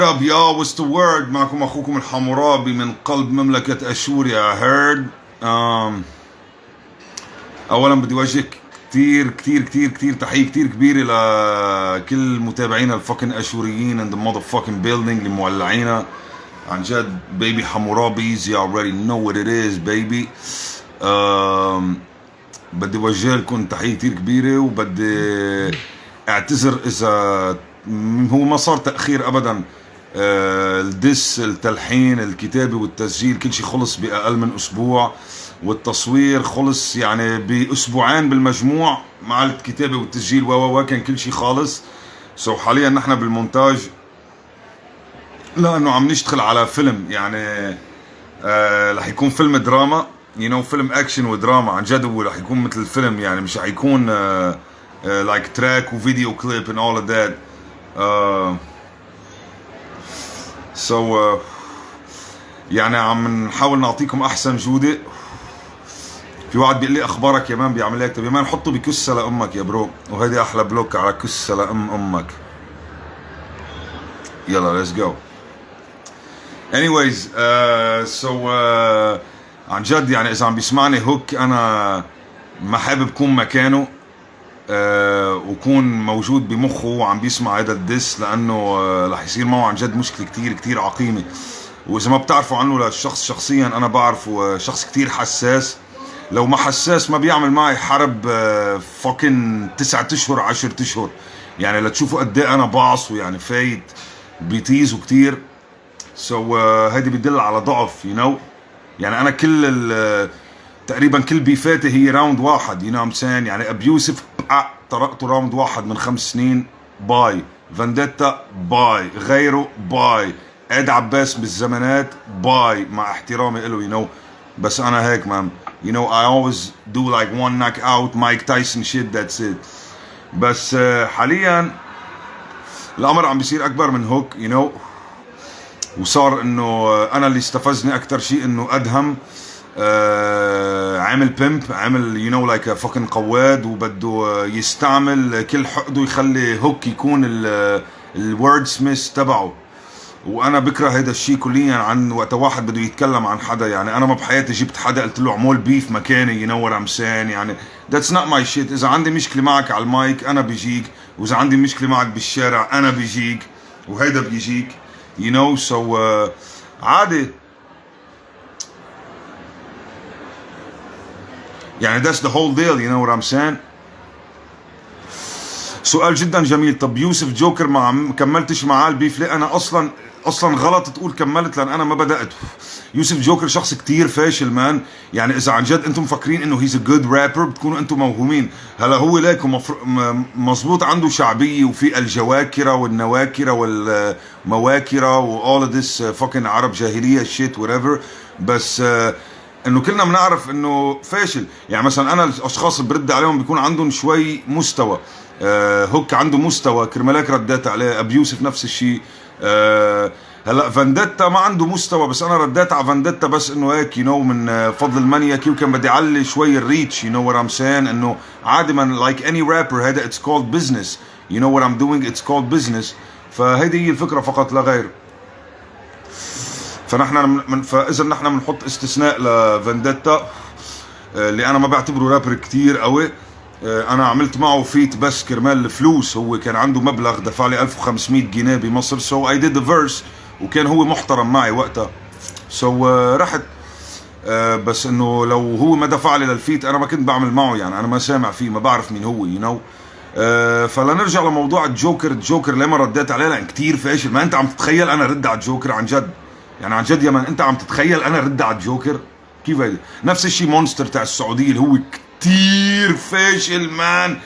up y'all, what's the word؟ معكم اخوكم الحمورابي من قلب مملكة اشوريا. heard اولا بدي وجه كتير تحية كتير كبيرة لكل متابعينا الفاكن اشوريين and the motherfucking building اللي مولعينا عن جد. baby حمورابيز you already know what it is baby. بدي وجه لكم تحية كتير كبيرة وبدي اعتذر اذا هو ما صار تأخير ابدا. الدس، التلحين، الكتابة والتسجيل كل شيء خلص بأقل من أسبوع، والتصوير خلص يعني بأسبوعين بالمجموع مع الكتابة والتسجيل كان كل شيء خالص. حاليا نحن بالمونتاج لأنه عم نشتغل على فيلم يعني رح يكون فيلم دراما فيلم أكشن ودراما عن جد. هو رح يكون مثل الفيلم يعني مش رح يكون like تراك وفيديو كليب and all of that. يعني عم نحاول نعطيكم احسن جودة. في واحد بيقول لي اخبارك يا مان، بيعمل هيك. طب يا مان حطه بكسة لامك يا برو، وهيدي احلى بلوك على كسة لامك. يلا let's go. anyways عن جد يعني اذا عم بيسمعني هوك انا ما حابب كون مكانه وكون موجود بمخه وعم بيسمع هذا الدس، لانه رح يصير معه عن جد مشكله كتير عقيمه. واذا ما بتعرفوا عنه للشخص شخصيا، انا بعرفه شخص كتير حساس. لو ما حساس ما بيعمل معي حرب فوكن 9 اشهر 10 اشهر يعني لتشوفوا قد ايه انا باص ويعني فايت بيتيزه كتير. هيدي بيدل على ضعف يعني انا كل تقريبا كل بيفاتي هي راوند واحد يعني ابيوسف طرقته راوند واحد من 5 سنين باي، فانديتا باي، غيره باي، عيد عباس بالزمانات باي، مع احترامي له بس انا هيك مان I always do like one knockout Mike Tyson shit that's it. بس حاليا الامر عم بيصير اكبر من هوك وصار انه انا اللي استفزني اكتر شيء انه ادهم عامل بيمب، عامل لايك فاكن قواد، وبده يستعمل كل حقده يخلي هوك يكون الورد سميث تبعه. وانا بكره هيدا الشيء كليا. عن وقت واحد بده يتكلم عن حدا يعني انا ما بحياتي جبت حدا قلت له عمول بيف مكاني what I'm saying يعني that's not my shit. اذا عندي مشكله معك على المايك انا بيجيك، واذا عندي مشكله معك بالشارع انا بيجيك، وهيدا بيجيك عادي يعني that's the whole deal what I'm saying. سؤال جدا جميل. طب يوسف جوكر ما كملتش معاه البيف ليه؟ انا اصلا غلط تقول كملت، لان انا ما بدأت. يوسف جوكر شخص كتير فاشل مان يعني اذا عن جد انتم مفكرين انه he's a good rapper بتكونوا انتم موهومين. هلا هو ليكم مزبوط عنده شعبية وفي الجواكرة والنواكرة والمواكرة و all of this fucking عرب جاهلية shit whatever. بس انه كلنا بنعرف انه فاشل. يعني مثلا انا الاشخاص اللي برد عليهم بيكون عندهم شوي مستوى. هوك عنده مستوى كرمالك رديت عليه. ابيوسف نفس الشيء. هلا فانديتا ما عنده مستوى بس انا رديت على فانديتا بس انه هيك من فضل المانياكي، وكان بدي اعلي شوي الريتش what I'm saying انه عادي من like any rapper هذا it's called business what I'm doing it's called business. فهيدي هي الفكرة فقط لا غير. فاذا نحن بنحط استثناء لفانديتا اللي انا ما بعتبره رابر كتير قوي. انا عملت معه فيت بس كرمال الفلوس. هو كان عنده مبلغ دفع لي 1500 جنيه بمصر I did the verse وكان هو محترم معي وقتها رحت. بس انه لو هو ما دفع لي للفيت انا ما كنت بعمل معه يعني انا ما سامع فيه، ما بعرف مين هو فلنرجع لموضوع الجوكر ليه ما رديت عليه؟ لان كتير فاشل. ما انت عم تتخيل انا رد على الجوكر عن جد يعني عن جد يا مان؟ انت عم تتخيل انا رد على الجوكر كيف هيدا؟ نفس الشيء مونستر تاع السعوديه اللي هو كتير فاشل مان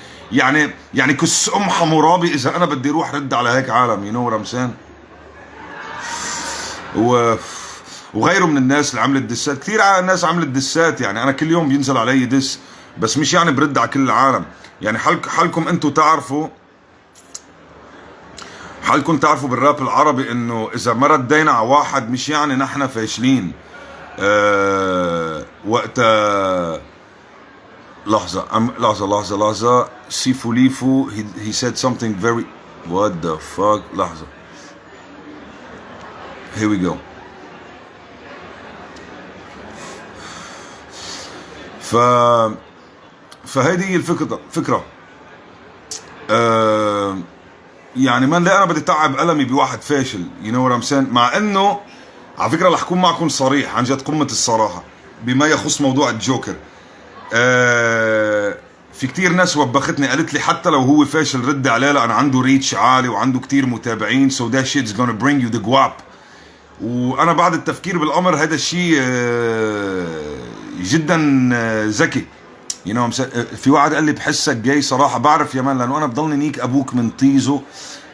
يعني كس حمورابي اذا انا بدي اروح رد على هيك عالم what I'm saying. وغيره من الناس اللي عملت دسات. كتير ناس عملت دسات يعني انا كل يوم بينزل علي دس بس مش يعني برد على كل العالم. يعني حالكم انتم تعرفوا بالراب العربي انه اذا ما ردينا على واحد مش يعني نحن فاشلين. وقت لحظة سيفو ليفو he said something very what the fuck. لحظة here we go. فهيدي هي الفكرة. يعني ما لا انا بدي اتعب قلمي بواحد فاشل، you know what I'm saying. مع انه على فكرة رح اكون معكم صريح، عن جد قمة الصراحة بما يخص موضوع الجوكر. في كتير ناس وبختني قالت لي حتى لو هو فاشل رد عليه، لأن عنده ريتش عالي وعنده كتير متابعين، so that shit's gonna bring you the guap. وانا بعد التفكير بالامر هذا الشيء جدا ذكي، you know. في واحد قال لي بحسك جاي صراحة. بعرف يا مان، لانه انا بضلني نيك ابوك من طيزه،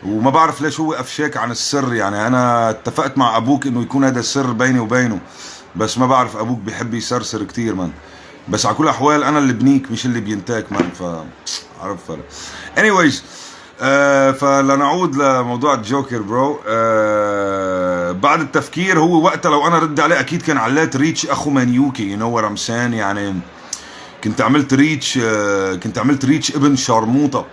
وما بعرف ليش هو افشاك عن السر. يعني انا اتفقت مع ابوك انه يكون هذا السر بيني وبينه، بس ما بعرف ابوك بيحب يسرسر كتير مان. بس على كل الاحوال انا اللي بنيك مش اللي بينتاك مان، عرف فرق. anyways فلنعود لموضوع الجوكر برو. بعد التفكير هو وقتها لو انا رد عليه اكيد كان علات ريتش اخو مانيوكي، you know what I'm saying. يعني كنت عملت ريتش ابن شرموطة.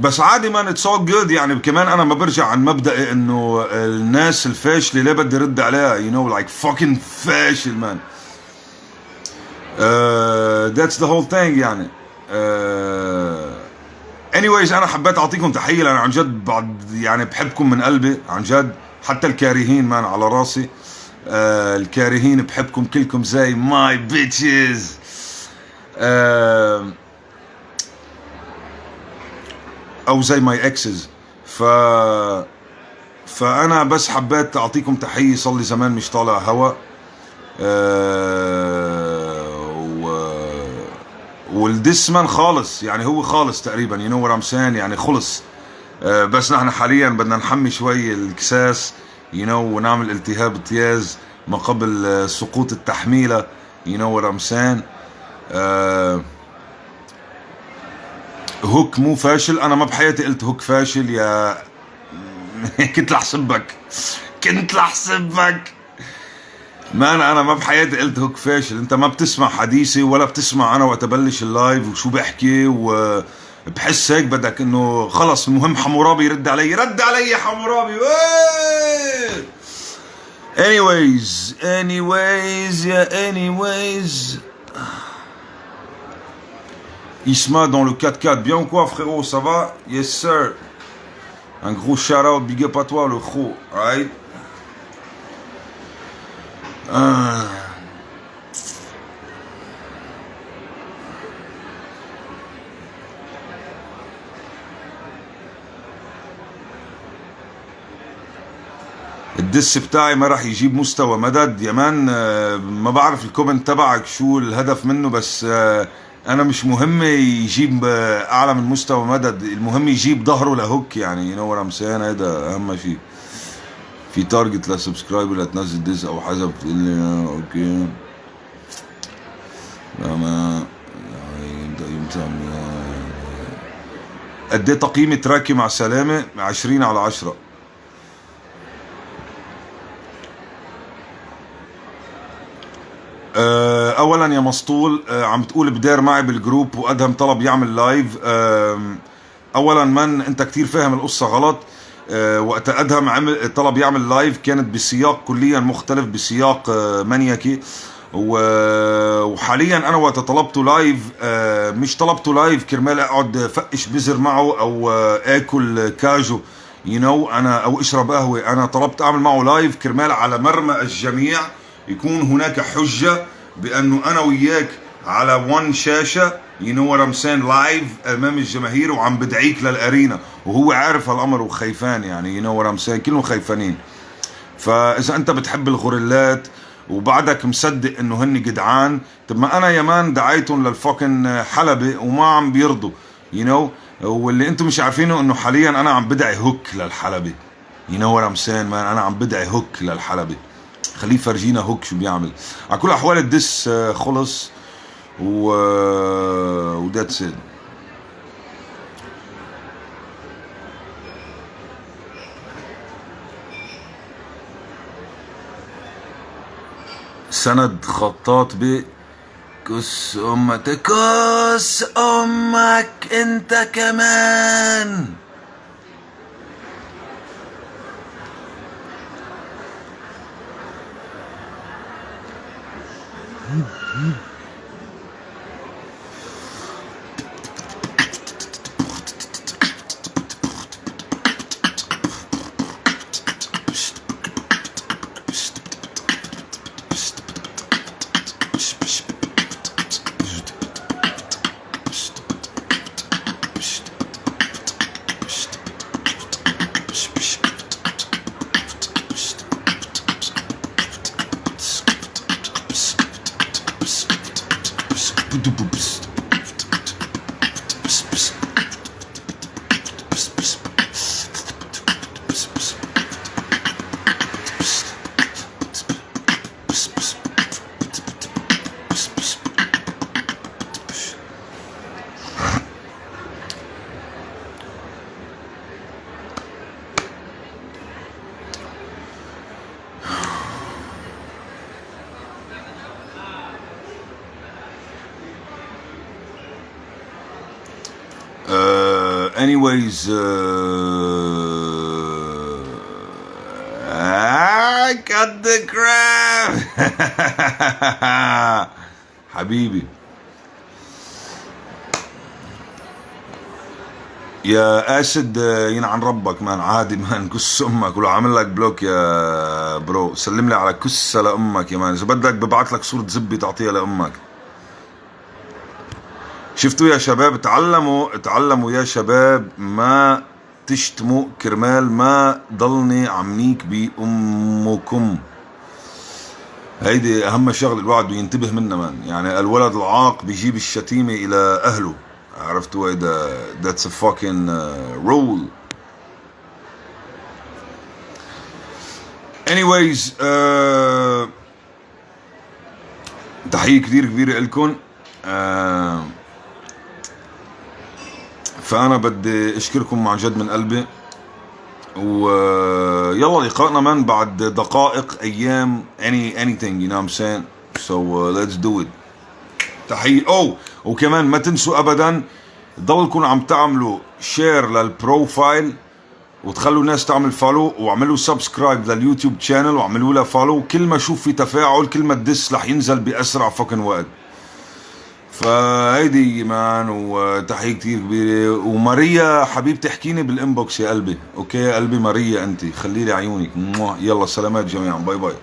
بس عادي مان، اتس اول جود. يعني كمان انا ما برجع عن مبدأي انه الناس الفاشله ليه بدي رد عليها، you know, like fucking فاشل مان. that's the whole thing يعني. anyways انا حبيت اعطيكم تحيه، لان عن جد بعد يعني بحبكم من قلبي عن جد. حتى الكارهين مان على راسي، الكارهين بحبكم كلكم زي ماي بيتشز. او زي ماي اكسز. فانا بس حبيت اعطيكم تحيه، صار لي زمان مش طالع هوا. والدسمان خالص، يعني هو خالص تقريبا، you know what I'm saying. يعني خلص. بس نحن حاليا بدنا نحمي شوي الكساس، you know، ونعمل التهاب امتياز ما قبل سقوط التحميله، you know what I'm saying. هوك مو فاشل. انا ما بحياتي قلت هوك فاشل يا كنت لحسبك مان. انا ما بحياتي قلت هوك فاشل. انت ما بتسمع حديثي ولا بتسمع انا وقت ابلش اللايف وشو بحكي، وبحس هيك بدك انه خلص المهم حمورابي يرد علي. رد علي حمورابي. anyways Isma dans le 4x4, bien ou quoi frérot, ça va? Yes sir. Un gros shout out, big up à toi le gros, alright? الدس بتاعي ما راح يجيب مستوى مدد يا مان. ما بعرف الكومنت تبعك شو الهدف منه، بس انا مش مهم يجيب اعلى من مستوى مدد، المهم يجيب ظهره لهوك، يعني you know what I'm saying. هيدا اهم شيء. في تارجت لسبسكرايب ولا تنزل ديس او حسب تقول لي اوكي. ما قد ايه تقييم تراكي مع سلامه؟ 20/10. اولا يا مسطول، عم تقول بدير معي بالجروب وادهم طلب يعمل لايف. اولا من انت كتير فاهم القصه غلط. وقت ادهم عمل طلب يعمل لايف كانت بسياق كليا مختلف، بسياق منيكي. وحاليا انا وقت طلبته لايف، مش طلبته لايف كرمال اقعد فقش بزر معه او اكل كاجو، you know، انا او اشرب قهوه. انا طلبت اعمل معه لايف كرمال على مرمى الجميع يكون هناك حجة بأنه أنا وياك على وان شاشة، you know what I'm saying، لايف أمام الجماهير وعم بدعيك للأرينا، وهو عارف هالأمر وخيفان، يعني you know what I'm saying، كلهم خيفانين. فإذا أنت بتحب الغوريلات وبعدك مصدق إنه هن جدعان، طب ما أنا يمان دعيتهم للفوكن حلبة وما عم بيرضوا، you know. واللي أنتم مش عارفينه إنه حاليا أنا عم بدعي هوك للحلبة، you know what I'm saying man. أنا عم بدعي هوك للحلبة، خليه فرجينا هوك شو بيعمل. على كل احوال الدس خلص وذاتس ات. سند خطاط ب كس امك، كس امك انت كمان. anyways I got the crap. حبيبي يا اسد ينعن ربك مان، عادي مان، كس امك ولو عامل لك بلوك يا برو سلم لي على كسه لامك يا مان، اذا بدك ببعث لك صوره زبي تعطيها لامك. شفتوا يا شباب؟ اتعلموا يا شباب، ما تشتموا كرمال ما ضلني عمنيك بأمكم. هيدي أهم شغلة الواحد بده ينتبه منها مان. يعني الولد العاق بيجيب الشتيمة إلى أهله، عرفتوا؟ هيدا that's a fucking rule. anyways تحية كتير كبيرة إلكن. فأنا بدي أشكركم عن جد من قلبي، ويلا لقائنا من بعد دقائق أيام anything you know what I'm saying. so let's do it. تحية. وكمان ما تنسوا أبدا ضلكم عم تعملوا شير للبروفايل وتخلوا الناس تعمل فولو، واعملوا سبسكرايب لليوتيوب شانل واعملوا له فولو. كل ما اشوف في تفاعل كل ما الدس رح ينزل بأسرع فكن وقت. فهيدي مان، وتحية كتير كبيرة. وماريا حبيبتي احكيني بالانبوكس يا قلبي، اوكي يا قلبي؟ ماريا انت خليلي عيونك. يلا سلامات جميعا، باي باي.